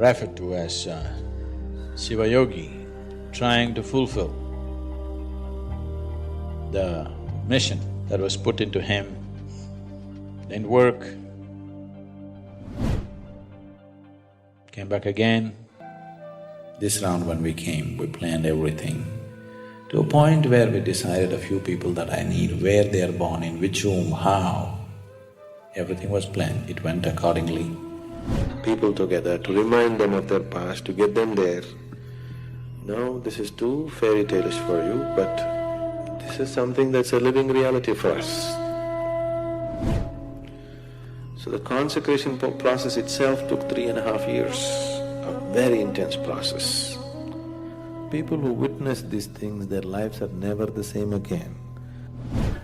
referred to as Shiva Yogi, trying to fulfill the mission that was put into him, didn't work, came back again. This round when we came, we planned everything to a point where we decided a few people that I need, where they are born, in which room, how. Everything was planned, it went accordingly. People together to remind them of their past, to get them there. No, this is too fairy tale-ish for you, but this is something that's a living reality for us. So the consecration process itself took 3.5 years, a very intense process. People who witness these things, their lives are never the same again.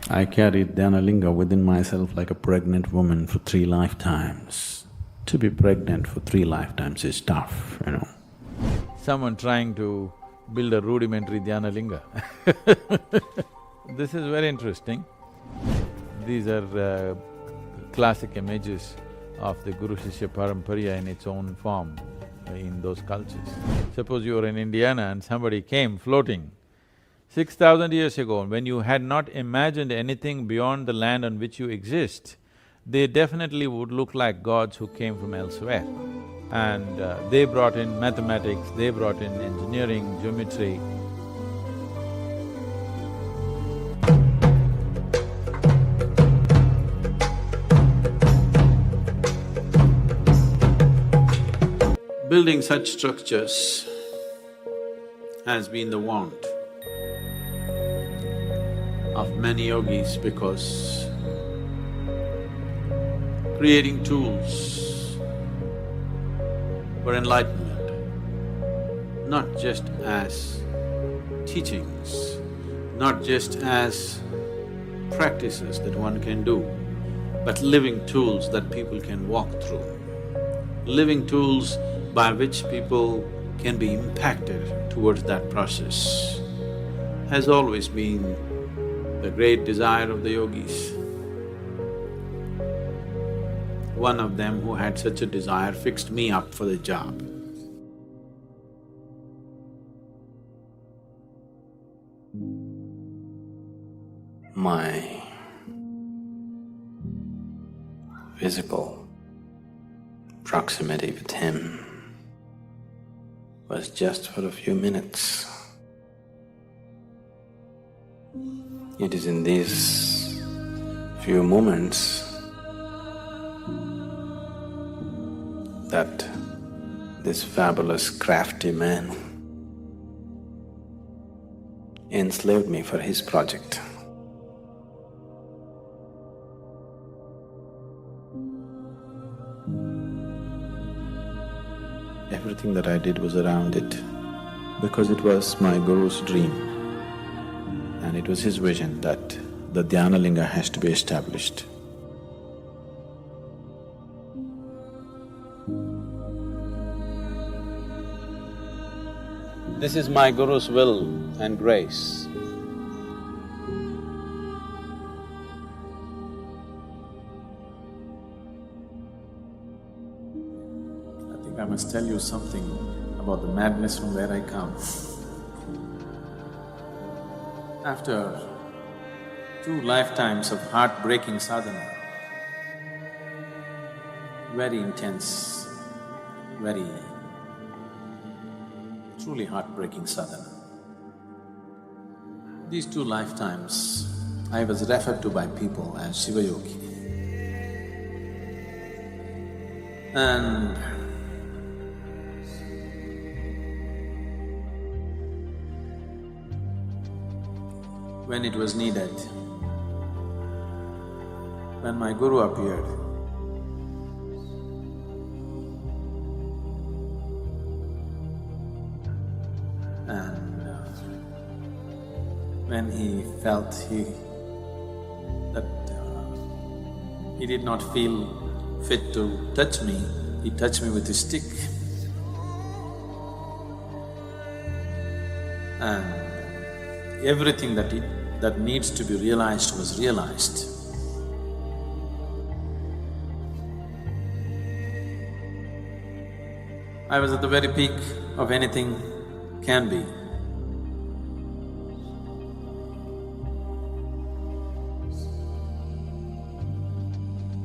I carried Dhyanalinga within myself like a pregnant woman for 3 lifetimes. To be pregnant for 3 lifetimes is tough, you know. Someone trying to build a rudimentary Dhyanalinga. This is very interesting. These are classic images of the Guru Shishya Parampara in its own form in those cultures. Suppose you were in Indiana and somebody came floating 6,000 years ago, when you had not imagined anything beyond the land on which you exist, they definitely would look like gods who came from elsewhere. And they brought in mathematics, they brought in engineering, geometry. Building such structures has been the want of many yogis, because creating tools for enlightenment, not just as teachings, not just as practices that one can do, but living tools that people can walk through, living tools by which people can be impacted towards that process, has always been the great desire of the yogis. One of them who had such a desire fixed me up for the job. My physical proximity with him was just for a few minutes. It is in these few moments that this fabulous crafty man enslaved me for his project. Everything that I did was around it, because it was my Guru's dream, and it was his vision that the Dhyanalinga has to be established. This is my Guru's will and grace. I think I must tell you something about the madness from where I come. After 2 lifetimes of heartbreaking sadhana, very intense, very truly heartbreaking sadhana. These 2 lifetimes, I was referred to by people as Shiva Yogi. And when it was needed, when my Guru appeared, and when he felt he did not feel fit to touch me, he touched me with his stick. And everything that needs to be realized was realized. I was at the very peak of anything can be.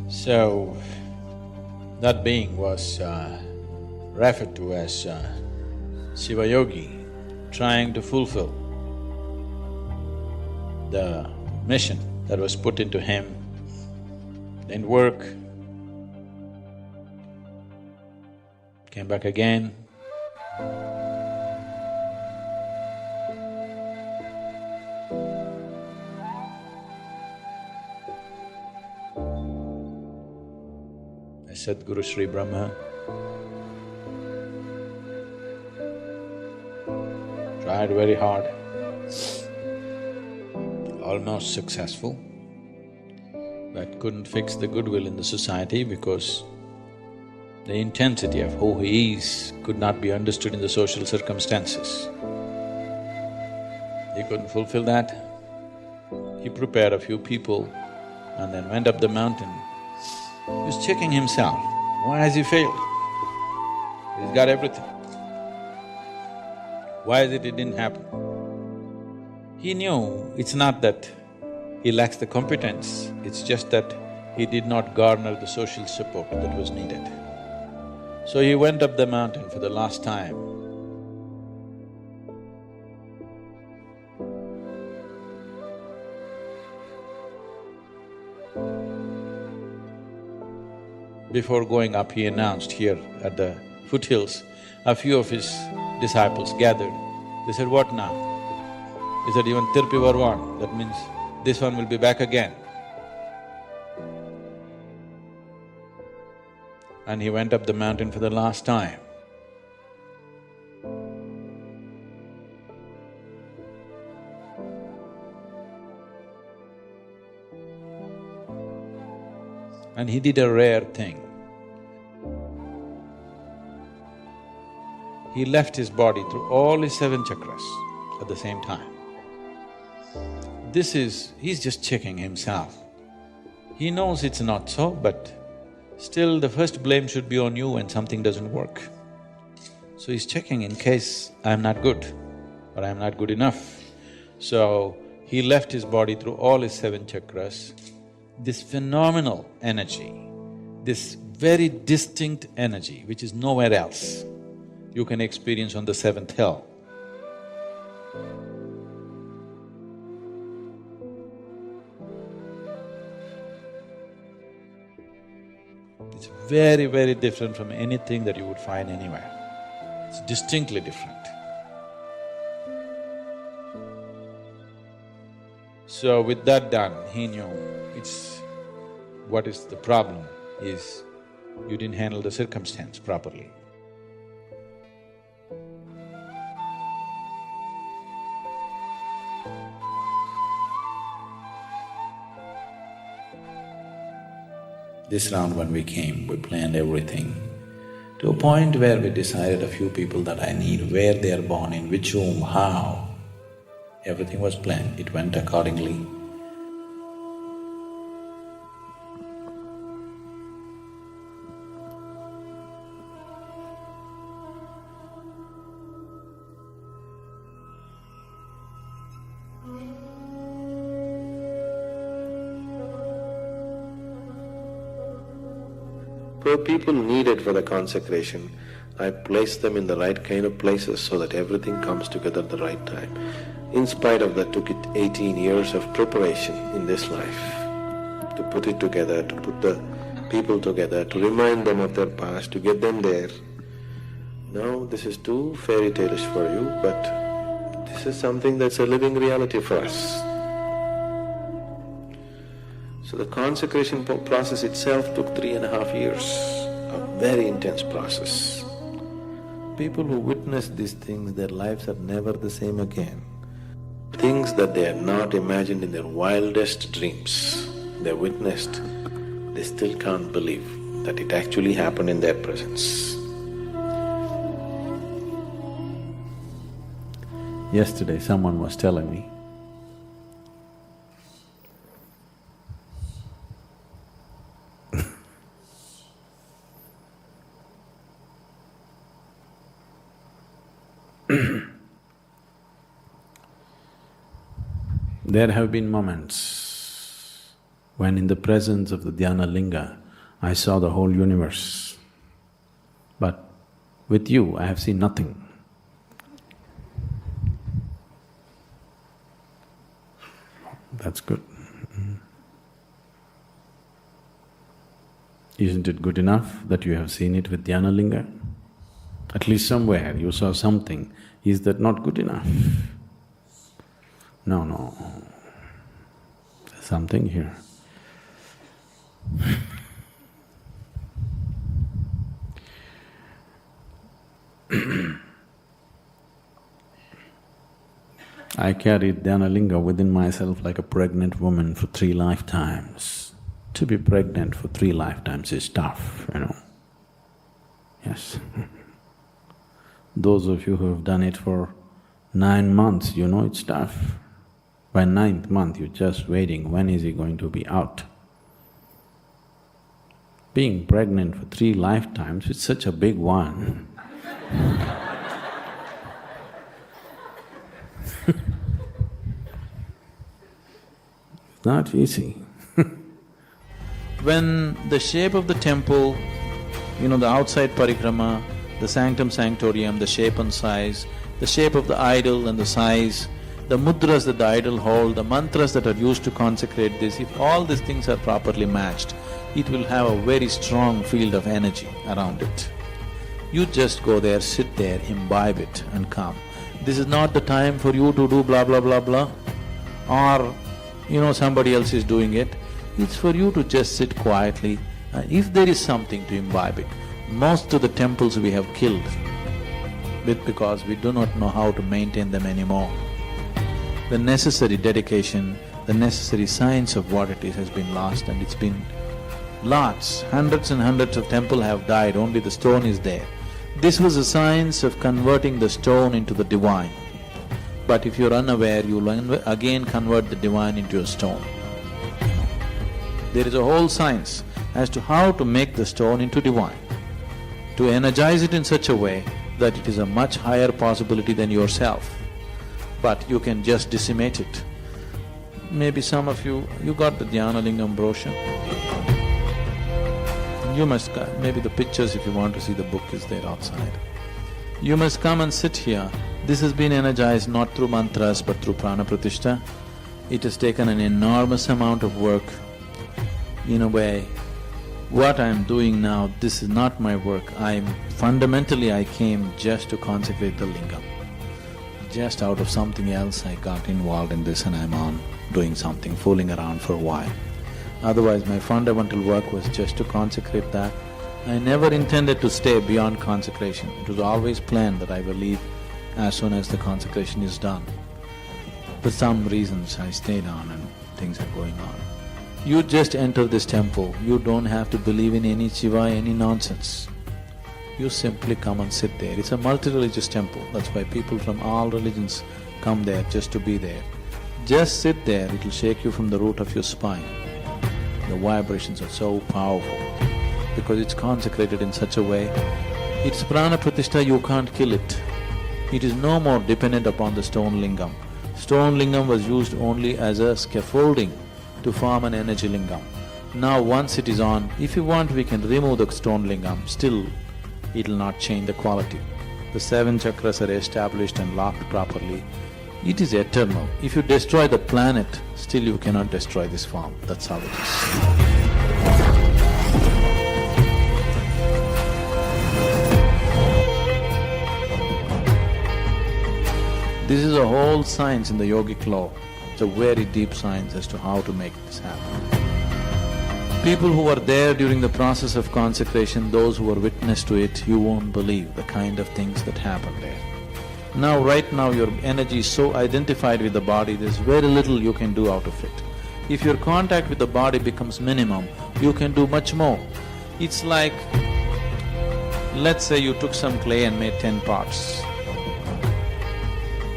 So, that being was referred to as Shiva Yogi, trying to fulfill the mission that was put into him. Didn't work, came back again. Sadhguru Sri Brahma tried very hard, almost successful, but couldn't fix the goodwill in the society because the intensity of who he is could not be understood in the social circumstances. He couldn't fulfill that. He prepared a few people and then went up the mountain. He was checking himself, why has he failed? He's got everything. Why is it didn't happen? He knew it's not that he lacks the competence, it's just that he did not garner the social support that was needed. So he went up the mountain for the last time. Before going up, he announced here at the foothills, a few of his disciples gathered. They said, "What now?" He said, "Even Tirpi Varvan, that means this one will be back again." And he went up the mountain for the last time. And he did a rare thing. He left his body through all his 7 chakras at the same time. He's just checking himself. He knows it's not so, but still the first blame should be on you when something doesn't work. So he's checking in case I'm not good or I'm not good enough. So he left his body through all his 7 chakras. This phenomenal energy, this very distinct energy which is nowhere else, you can experience on the 7th hill. It's very, very different from anything that you would find anywhere. It's distinctly different. So with that done, he knew what is the problem is you didn't handle the circumstance properly. This round when we came, we planned everything to a point where we decided a few people that I need, where they are born, in which room, how. Everything was planned, it went accordingly. For people needed for the consecration, I place them in the right kind of places so that everything comes together at the right time. In spite of that, took it 18 years of preparation in this life to put it together, to put the people together, to remind them of their past, to get them there. Now this is too fairy tale-ish for you, but this is something that's a living reality for us. So the consecration process itself took 3.5 years, a very intense process. People who witness these things, their lives are never the same again. Things that they had not imagined in their wildest dreams, they witnessed, they still can't believe that it actually happened in their presence. Yesterday someone was telling me, There have been moments when in the presence of the Dhyana Linga, I saw the whole universe. But with you, I have seen nothing. That's good. Isn't it good enough that you have seen it with Dhyana Linga? At least somewhere you saw something. Is that not good enough? No, no. There's something here. I carried Dhyana Linga within myself like a pregnant woman for 3 lifetimes. To be pregnant for 3 lifetimes is tough, you know. Yes. Those of you who have done it for 9 months, you know it's tough. By 9th month, you're just waiting, when is he going to be out? Being pregnant for 3 lifetimes, it's such a big one. It's not easy. When the shape of the temple, the outside parikrama, the sanctum sanctorium, the shape and size, the shape of the idol and the size, the mudras that the idol hold, the mantras that are used to consecrate this, if all these things are properly matched, it will have a very strong field of energy around it. You just go there, sit there, imbibe it and come. This is not the time for you to do blah blah blah blah, or somebody else is doing it. It's for you to just sit quietly, and if there is something to imbibe it. Most of the temples we have killed because we do not know how to maintain them anymore. The necessary dedication, the necessary science of what it is has been lost, and it's been lots, hundreds and hundreds of temples have died, only the stone is there. This was a science of converting the stone into the divine. But if you're unaware, you'll again convert the divine into a stone. There is a whole science as to how to make the stone into divine, to energize it in such a way that it is a much higher possibility than yourself. But you can just decimate it. Maybe some of you got the Dhyana Lingam brochure. You must… maybe the pictures, if you want to see the book, is there outside. You must come and sit here. This has been energized not through mantras but through prana pratishtha. It has taken an enormous amount of work. In a way, what I'm doing now, this is not my work. Fundamentally I came just to consecrate the lingam. Just out of something else I got involved in this and I'm on doing something, fooling around for a while. Otherwise my fundamental work was just to consecrate that. I never intended to stay beyond consecration. It was always planned that I will leave as soon as the consecration is done. For some reasons I stayed on and things are going on. You just enter this temple, you don't have to believe in any Shiva, any nonsense. You simply come and sit there. It's a multi-religious temple, that's why people from all religions come there just to be there. Just sit there, it'll shake you from the root of your spine. The vibrations are so powerful because it's consecrated in such a way. It's prana pratishtha, you can't kill it. It is no more dependent upon the stone lingam. Stone lingam was used only as a scaffolding to form an energy lingam. Now once it is on, if you want we can remove the stone lingam, still it'll not change the quality. The 7 chakras are established and locked properly. It is eternal. If you destroy the planet, still you cannot destroy this form. That's how it is. This is a whole science in the yogic law. It's a very deep science as to how to make this happen. People who were there during the process of consecration, those who were witness to it, you won't believe the kind of things that happen there. Now, right now your energy is so identified with the body, there's very little you can do out of it. If your contact with the body becomes minimum, you can do much more. It's like, let's say you took some clay and made 10 pots.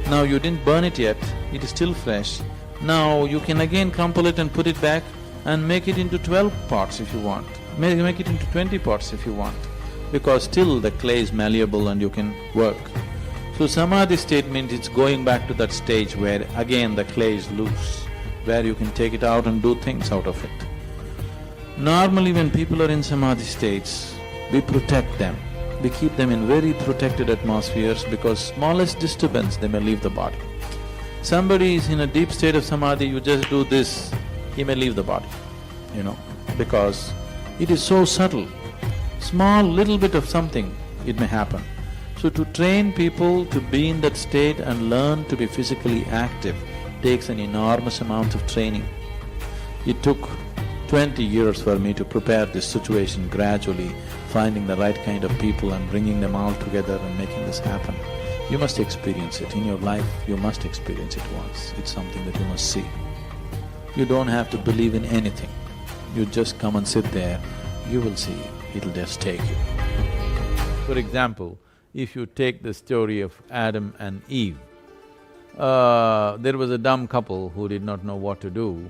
Now you didn't burn it yet, it is still fresh. Now you can again crumple it and put it back and make it into 12 pots if you want. Make it into 20 pots if you want, because still the clay is malleable and you can work. So samadhi state means it's going back to that stage where again the clay is loose, where you can take it out and do things out of it. Normally when people are in samadhi states, we protect them. We keep them in very protected atmospheres because smallest disturbance they may leave the body. Somebody is in a deep state of samadhi, you just do this, he may leave the body, because it is so subtle. Small little bit of something, it may happen. So to train people to be in that state and learn to be physically active takes an enormous amount of training. It took 20 years for me to prepare this situation gradually, finding the right kind of people and bringing them all together and making this happen. You must experience it. In your life, you must experience it once. It's something that you must see. You don't have to believe in anything. You just come and sit there, you will see, it'll just take you. For example, if you take the story of Adam and Eve, there was a dumb couple who did not know what to do,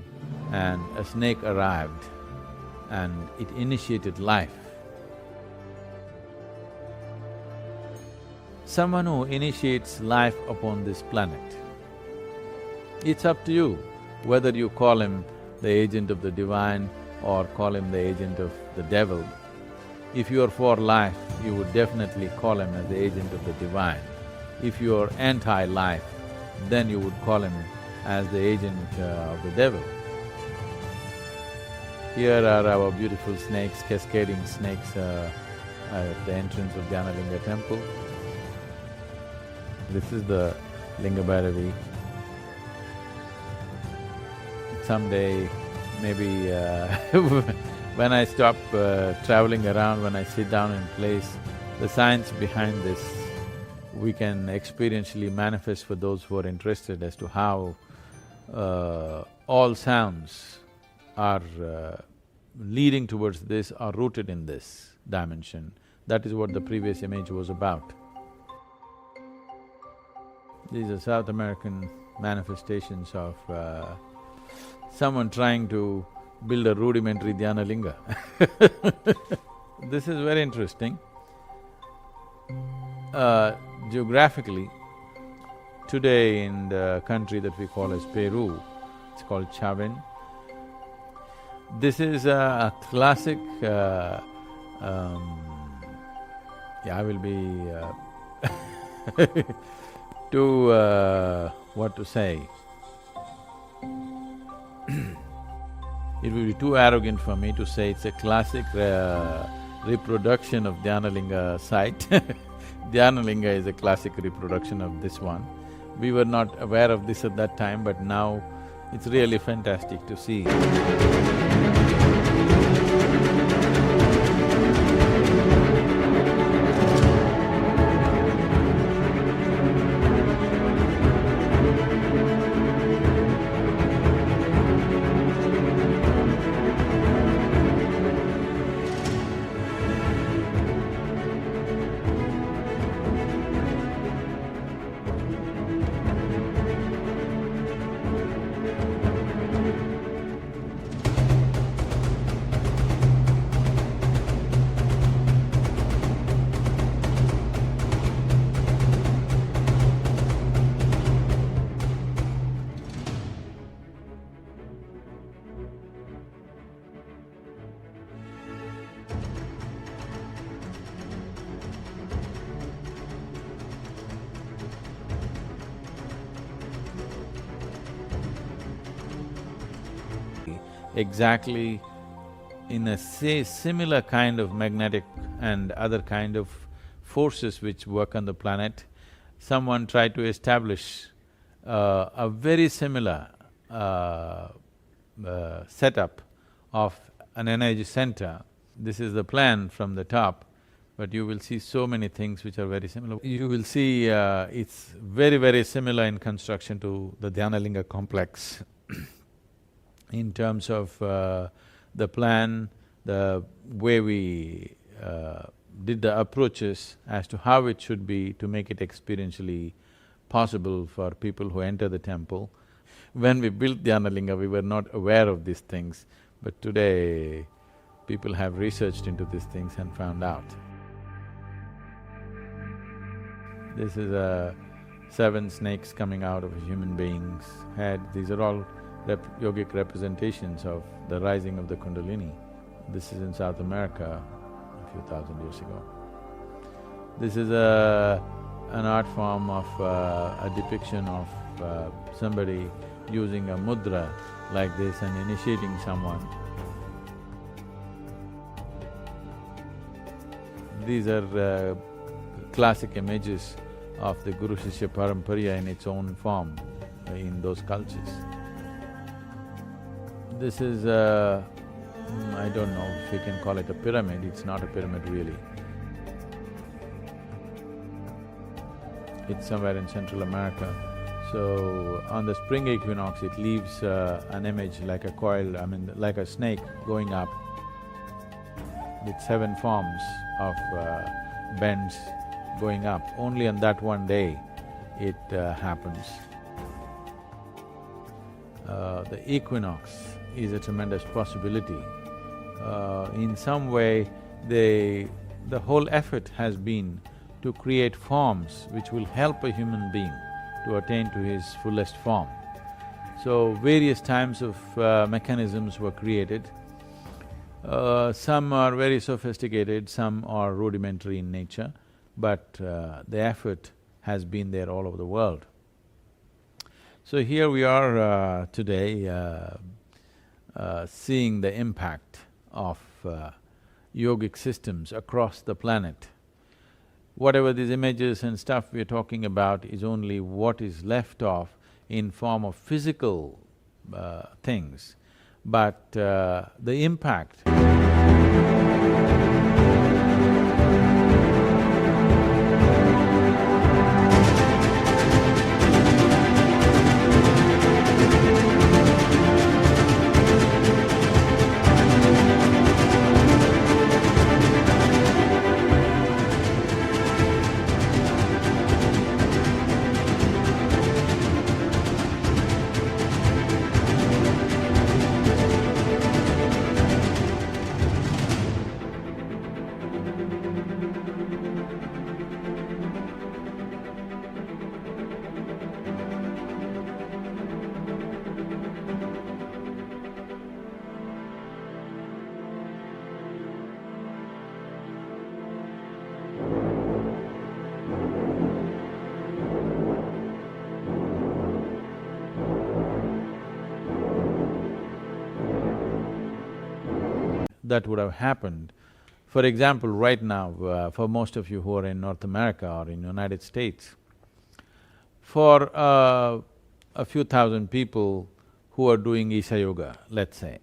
and a snake arrived and it initiated life. Someone who initiates life upon this planet, it's up to you whether you call him the agent of the divine or call him the agent of the devil. If you are for life, you would definitely call him as the agent of the divine. If you are anti-life, then you would call him as the agent of the devil. Here are our beautiful snakes, cascading snakes at the entrance of Dhanalinga temple. This is the Linga Bhairavi. Someday, maybe when I stop traveling around, when I sit down in place, the science behind this we can experientially manifest for those who are interested as to how all sounds are leading towards this, are rooted in this dimension. That is what the previous image was about. These are South American manifestations of someone trying to build a rudimentary Dhanalinga. This is very interesting. Geographically, today in the country that we call as Peru, it's called Chavin. This is a classic… I will be what to say? It will be too arrogant for me to say it's a classic reproduction of Dhanalinga site. Dhanalinga is a classic reproduction of this one. We were not aware of this at that time, but now it's really fantastic to see. Exactly in a similar kind of magnetic and other kind of forces which work on the planet, someone tried to establish a very similar setup of an energy center. This is the plan from the top, but you will see so many things which are very similar. You will see it's very, very similar in construction to the Dhanalinga complex in terms of the plan, the way we did the approaches as to how it should be to make it experientially possible for people who enter the temple. When we built Dhanalinga, we were not aware of these things, but today people have researched into these things and found out. This is seven snakes coming out of a human being's head. These are all yogic representations of the rising of the Kundalini. This is in South America a few thousand years ago. This is an art form of a depiction of somebody using a mudra like this and initiating someone. These are classic images of the Guru Shishya Parampara in its own form in those cultures. This is I don't know if you can call it a pyramid, it's not a pyramid really. It's somewhere in Central America. So, on the spring equinox, it leaves an image like a coil, like a snake going up with seven forms of bends going up. Only on that one day it happens. The equinox is a tremendous possibility. In some way, the whole effort has been to create forms which will help a human being to attain to his fullest form. So, various types of mechanisms were created. Some are very sophisticated, some are rudimentary in nature, but the effort has been there all over the world. So here we are today seeing the impact of yogic systems across the planet. Whatever these images and stuff we're talking about is only what is left of in form of physical things, but the impact that would have happened. For example, right now, for most of you who are in North America or in United States, for a few thousand people who are doing Isha Yoga, let's say,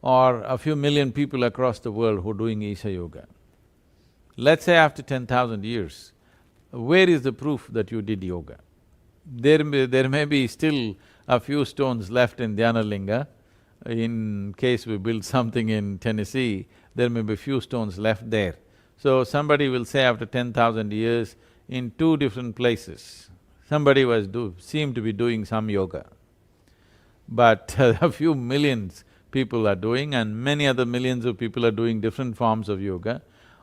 or a few million people across the world who are doing Isha Yoga, let's say after 10,000 years, where is the proof that you did yoga? There may be still a few stones left in Dhyanalinga. In case we build something in Tennessee, there may be few stones left there. So somebody will say after 10,000 years, in two different places, somebody seemed to be doing some yoga. But a few millions people are doing and many other millions of people are doing different forms of yoga,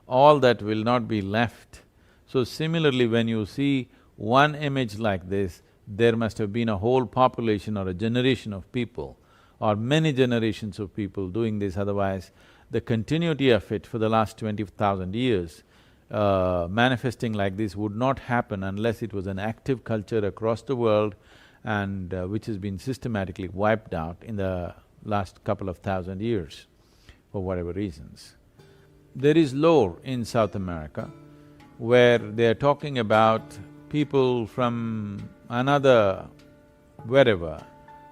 all that will not be left. So similarly, when you see one image like this, there must have been a whole population or a generation of people or many generations of people doing this, otherwise the continuity of it for the last 20,000 years manifesting like this would not happen unless it was an active culture across the world and which has been systematically wiped out in the last couple of thousand years for whatever reasons. There is lore in South America where they're talking about people from another wherever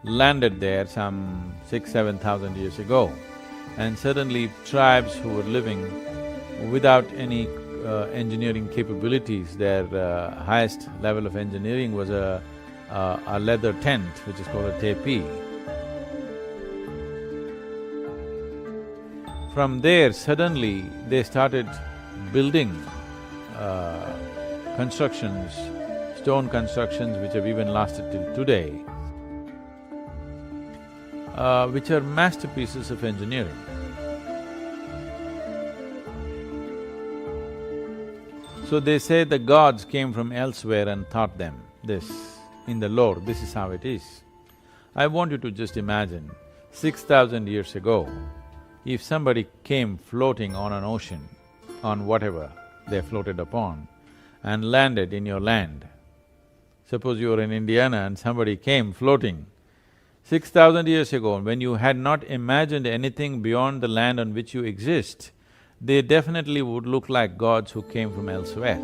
landed there some 6,000–7,000 years ago, and suddenly tribes who were living without any engineering capabilities, their highest level of engineering was a leather tent which is called a tepi. From there suddenly they started building constructions, stone constructions which have even lasted till today, which are masterpieces of engineering. So they say the gods came from elsewhere and taught them this. In the lore, this is how it is. I want you to just imagine, 6,000 years ago, if somebody came floating on an ocean, on whatever they floated upon, and landed in your land. Suppose you were in Indiana and somebody came floating 6,000 years ago, when you had not imagined anything beyond the land on which you exist, they definitely would look like gods who came from elsewhere.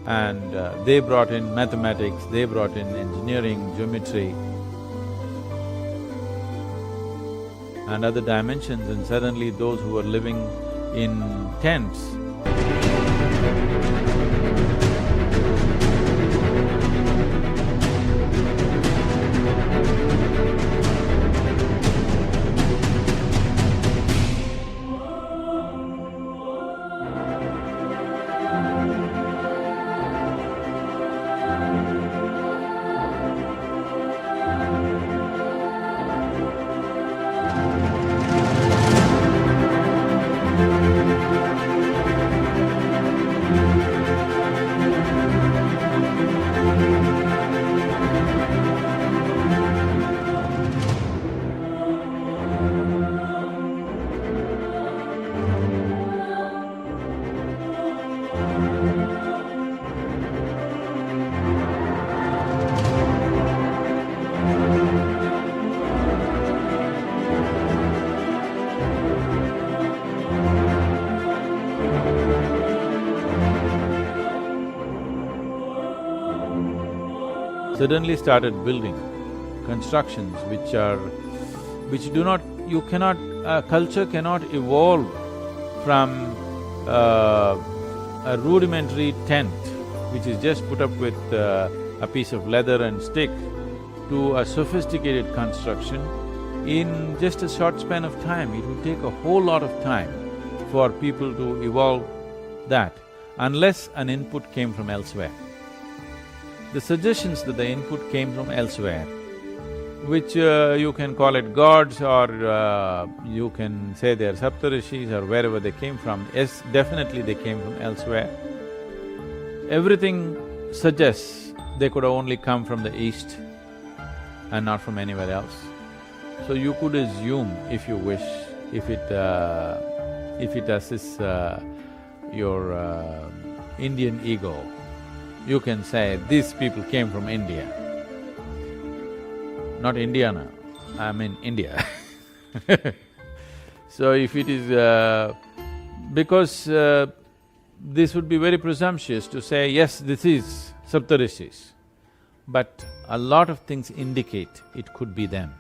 And they brought in mathematics, they brought in engineering, geometry, and other dimensions, and suddenly those who were living in tents suddenly started building constructions which do not… you cannot… culture cannot evolve from a rudimentary tent which is just put up with a piece of leather and stick to a sophisticated construction in just a short span of time. It would take a whole lot of time for people to evolve that, unless an input came from elsewhere. The suggestions that the input came from elsewhere, which you can call it gods or you can say they're Saptarishis or wherever they came from, yes, definitely they came from elsewhere. Everything suggests they could have only come from the east and not from anywhere else. So you could assume, if you wish, if it assists your Indian ego, you can say, these people came from India. Not Indiana, I mean India. So if it is… because this would be very presumptuous to say, yes, this is Saptarishis, but a lot of things indicate it could be them.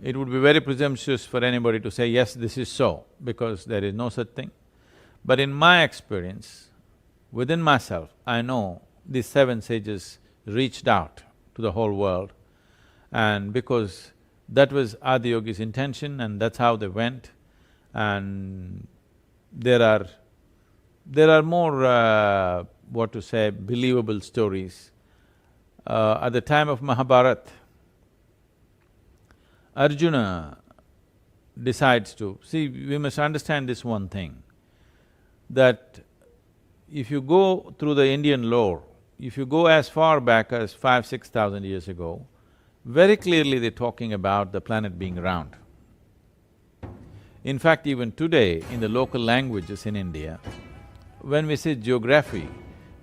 It would be very presumptuous for anybody to say, yes, this is so, because there is no such thing. But in my experience, within myself, I know these seven sages reached out to the whole world, and because that was Adiyogi's intention and that's how they went, and there are more, what to say, believable stories. At the time of Mahabharata, Arjuna decides to… see, we must understand this one thing, that if you go through the Indian lore, if you go as far back as 5,000–6,000 years ago, very clearly they're talking about the planet being round. In fact, even today, in the local languages in India, when we say geography,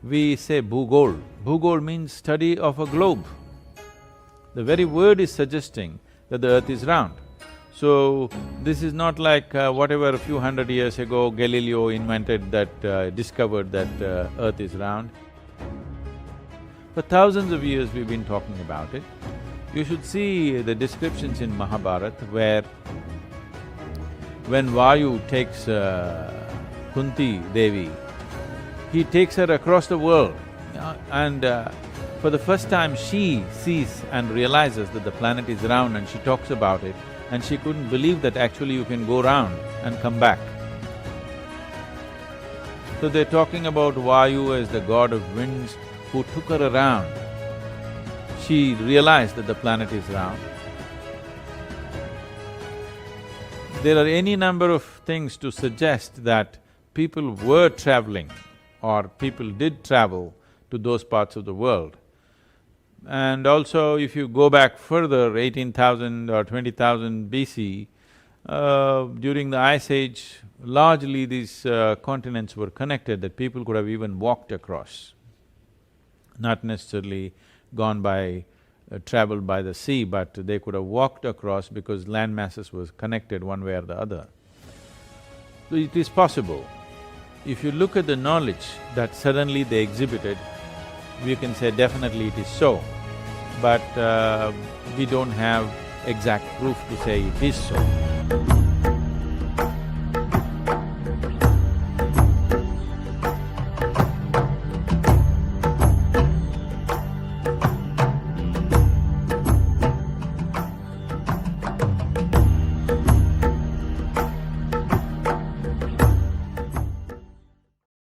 we say bhugol. Bhugol means study of a globe. The very word is suggesting that the earth is round. So, this is not like whatever a few hundred years ago Galileo invented that… discovered that earth is round. For thousands of years we've been talking about it. You should see the descriptions in Mahabharata where when Vayu takes Kunti Devi, he takes her across the world and for the first time she sees and realizes that the planet is round, and she talks about it, and she couldn't believe that actually you can go round and come back. So they're talking about Vayu as the god of winds who took her around. She realized that the planet is round. There are any number of things to suggest that people were traveling or people did travel to those parts of the world. And also, if you go back further, 18,000 or 20,000 BC, during the Ice Age, largely these continents were connected that people could have even walked across, not necessarily gone by… traveled by the sea, but they could have walked across because land masses was connected one way or the other. So it is possible. If you look at the knowledge that suddenly they exhibited, we can say definitely it is so, but we don't have exact proof to say it is so.